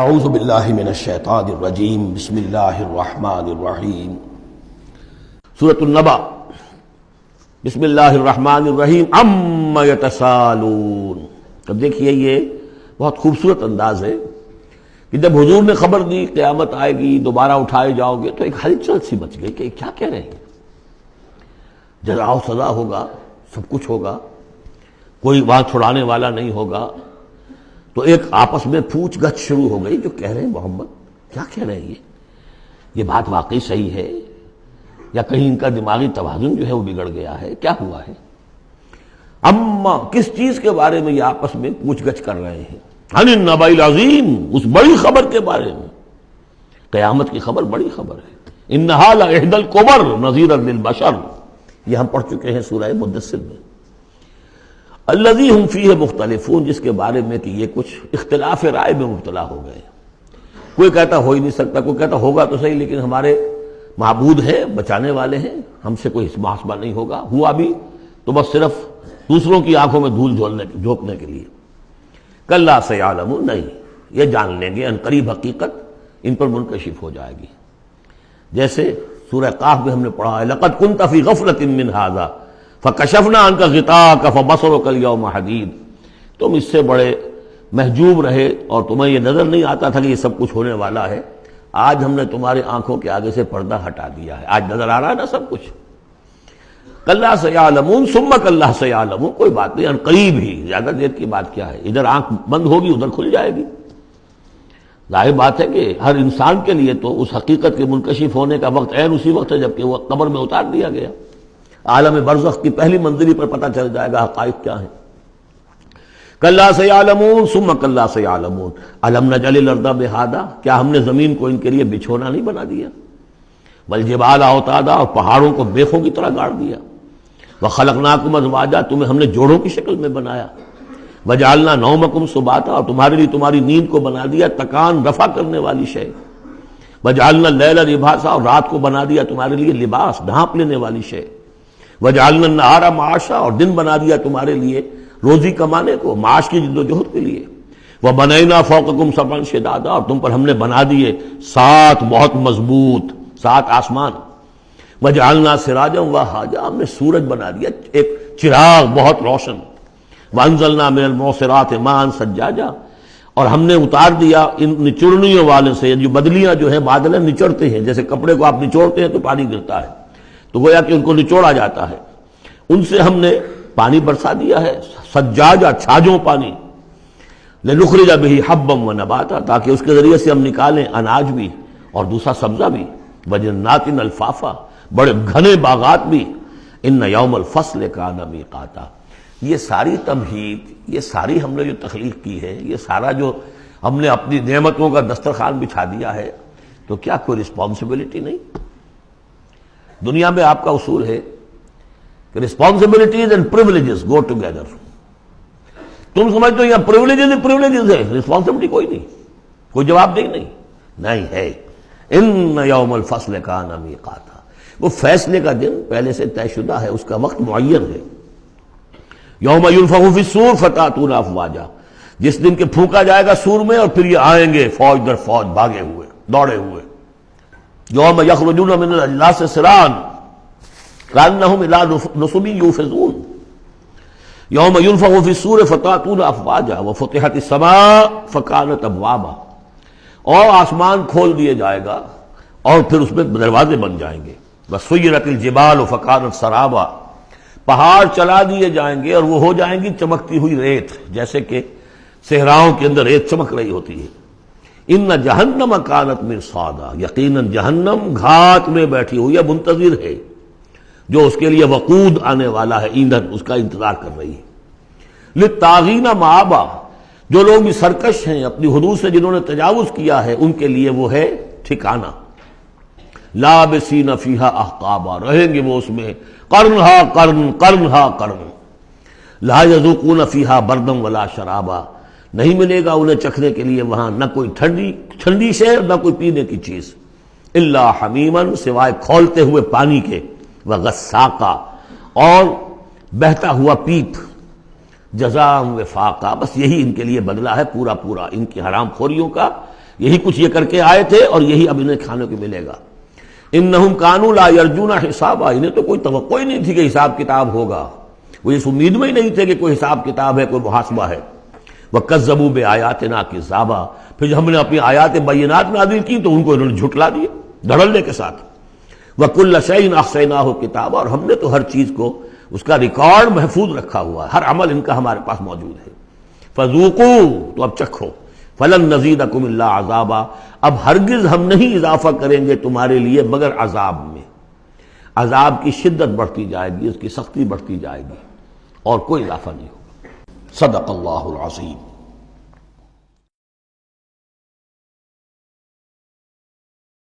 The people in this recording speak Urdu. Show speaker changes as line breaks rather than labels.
اعوذ باللہ من الشیطان الرجیم بسم اللہ الرحمن الرحیم سورۃ النبأ بسم اللہ الرحمن الرحیم عما یتساءلون۔ اب دیکھیے یہ بہت خوبصورت انداز ہے کہ جب حضور نے خبر دی قیامت آئے گی، دوبارہ اٹھائے جاؤ گے، تو ایک ہلچل سی مچ گئی کہ کیا کہہ رہے ہیں، جزا و سزا ہوگا، سب کچھ ہوگا، کوئی وہاں چھڑانے والا نہیں ہوگا۔ تو ایک آپس میں پوچھ گچھ شروع ہو گئی، جو کہہ رہے ہیں محمد کیا کہہ رہے ہیں، یہ بات واقعی صحیح ہے یا کہیں ان کا دماغی توازن جو ہے وہ بگڑ گیا ہے، کیا ہوا ہے؟ اما کس چیز کے بارے میں یہ آپس میں پوچھ گچھ کر رہے ہیں؟ عن النبأ العظیم، اس بڑی خبر کے بارے میں۔ قیامت کی خبر بڑی خبر ہے۔ انہا لإحدی الکبر نذیرا للبشر، یہ ہم پڑھ چکے ہیں سورہ مدثر میں۔ الذی ہم فیہ مختلفون، جس کے بارے میں کہ یہ کچھ اختلاف رائے میں مبتلا ہو گئے، کوئی کہتا ہو ہی نہیں سکتا، کوئی کہتا ہوگا تو صحیح لیکن ہمارے معبود ہیں، بچانے والے ہیں، ہم سے کوئی محاسبہ نہیں ہوگا، ہوا بھی تو بس صرف دوسروں کی آنکھوں میں دھول جھونکنے کے لیے۔ کلا سیعلمون، نہیں، یہ جان لیں گے ان قریب حقیقت ان پر منکشف ہو جائے گی۔ جیسے سورہ قاف میں ہم نے پڑھا ہے لقد كنت في غفلة من هذا فكشفنا عنك غطاءك فبصرك اليوم حديد، تم اس سے بڑے محجوب رہے اور تمہیں یہ نظر نہیں آتا تھا کہ یہ سب کچھ ہونے والا ہے، آج ہم نے تمہاری آنکھوں کے آگے سے پردہ ہٹا دیا ہے، آج نظر آ رہا ہے نا سب کچھ۔ کلا سیعلمون ثم کلا سیعلمون، کوئی بات نہیں، ان قریب ہی، زیادہ دیر کی بات کیا ہے، ادھر آنکھ بند ہوگی ادھر کھل جائے گی۔ ظاہر بات ہے کہ ہر انسان کے لیے تو اس حقیقت کے منکشف ہونے کا وقت عین اسی وقت ہے جبکہ وہ قبر میں اتار دیا گیا۔ عالم برزخ کی پہلی منزلی پر پتہ چل جائے گا حقائق کیا ہیں۔ کلا سیعلمون ثم کلا سیعلمون الم نجعل الارض مہادا، کیا ہم نے زمین کو ان کے لیے بچھونا نہیں بنا دیا؟ والجبال اوتادا، اور پہاڑوں کو بیخوں کی طرح گاڑ دیا۔ وخلقناکم ازواجا، تمہیں ہم نے جوڑوں کی شکل میں بنایا۔ وجعلنا نومکم سباتا، اور تمہارے لیے تمہاری نیند کو بنا دیا تکان رفع کرنے والی شے۔ وجعلنا اللیل لباسا، اور رات کو بنا دیا تمہارے لیے لباس، ڈھانپ لینے والی شے۔ وجعلنا النہار معاشا، اور دن بنا دیا تمہارے لیے روزی کمانے کو، معاش کی جد و جہد کے لیے۔ وبنینا فوقکم سبعا شدادا، اور تم پر ہم نے بنا دیے 7 بہت مضبوط 7 آسمان۔ وجعلنا سراجا وہاجا، ہم نے سورج بنا دیا ایک چراغ بہت روشن۔ وانزلنا من المعصرات ماء ثجاجا، اور ہم نے اتار دیا ان نچوڑنیوں والے سے، جو بدلیاں جو ہیں بادل نچوڑتے ہیں، جیسے کپڑے کو آپ نچوڑتے ہیں تو پانی گرتا ہے، تو گویا کہ ان کو نچوڑا جاتا ہے، ان سے ہم نے پانی برسا دیا ہے، سجاجا چھاجوں پانی۔ لنخرج به حبا ونباتا، تاکہ اس کے ذریعے سے ہم نکالیں اناج بھی اور دوسرا سبزہ بھی۔ وجنات الفافا، بڑے گھنے باغات بھی۔ ان یوم الفصل کان میقاتا، یہ ساری تمہید، یہ ساری ہم نے جو تخلیق کی ہے، یہ سارا جو ہم نے اپنی نعمتوں کا دسترخوان بچھا دیا ہے، تو کیا کوئی رسپانسبلٹی نہیں؟ دنیا میں آپ کا اصول ہے کہ responsibilities and privileges go together. تم سمجھتے ہو یہاں پریولیجز ہے، رسپانسبلٹی کوئی نہیں، کوئی جواب دہی نہیں ہے۔ ان یوم الفصل کان میقاتا، وہ فیصلے کا دن پہلے سے طے شدہ ہے، اس کا وقت معین ہے۔ یوم ینفخ فی الصور فتأتون افواجا، جس دن کہ پھونکا جائے گا سور میں اور پھر یہ آئیں گے فوج در فوج، بھاگے ہوئے دوڑے ہوئے۔ یوم یخرجون من الاجلاس سرعا کانہم الی نصب یوفضون، یوم ینفخ فی الصور فتأتون افواجا وفتحت السماء فکانت ابوابا، اور آسمان کھول دیے جائے گا اور پھر اس میں دروازے بن جائیں گے۔ وسیرت الجبال فکانت سرابا، پہاڑ چلا دیے جائیں گے اور وہ ہو جائیں گی چمکتی ہوئی ریت، جیسے کہ صحراؤں کے اندر ریت چمک رہی ہوتی ہے۔ ان جہنم کانت مرصادا، یقیناً جہنم گھات میں بیٹھی ہوئی ہے، منتظر ہے، جو اس کے لیے وقود آنے والا ہے، ایندھن، اس کا انتظار کر رہی ہے۔ للطاغین مآبا، جو لوگ بھی سرکش ہیں، اپنی حدود سے جنہوں نے تجاوز کیا ہے، ان کے لیے وہ ہے ٹھکانہ۔ لابسین فیہا احقابا، رہیں گے وہ اس میں قرنہا قرن قرنہا قرن۔ لا یذوقون فیہا بردا ولا شرابا، نہیں ملے گا انہیں چکھنے کے لیے وہاں نہ کوئی ٹھنڈی شے نہ کوئی پینے کی چیز، الا حمیما، سوائے کھولتے ہوئے پانی کے، وغساقا، اور بہتا ہوا پیپ۔ جزاء وفاقا، بس یہی ان کے لیے بدلہ ہے پورا پورا ان کی حرام خوریوں کا یہی کچھ یہ کر کے آئے تھے اور یہی اب انہیں کھانے کو ملے گا۔ انہم کانوا لا یرجون حسابا، انہیں تو کوئی توقع ہی نہیں تھی کہ حساب کتاب ہوگا، وہ اس امید میں ہی نہیں تھے کہ کوئی حساب کتاب ہے، کوئی محاسبہ ہے۔ وَكَذَّبُوا بِآيَاتِنَا كِذَّابًا، پھر جب ہم نے اپنی آیات بینات نازل کی تو ان کو انہوں نے جھٹلا دیا دھڑلے کے ساتھ۔ وَكُلَّ شَيْءٍ أَحْصَيْنَاهُ كِتَابًا، اور ہم نے تو ہر چیز کو اس کا ریکارڈ محفوظ رکھا ہوا ہے، ہر عمل ان کا ہمارے پاس موجود ہے۔ فَذُوقُوا، تو اب چکھو، فَلَن نَّزِيدَكُمْ إِلَّا عَذَابًا، اب ہرگز ہم نہیں اضافہ کریں گے تمہارے لیے مگر عذاب میں، عذاب کی شدت بڑھتی جائے گی، اس کی سختی بڑھتی جائے گی، اور کوئی اضافہ نہیں ہوگا۔ صدق اللہ العظیم۔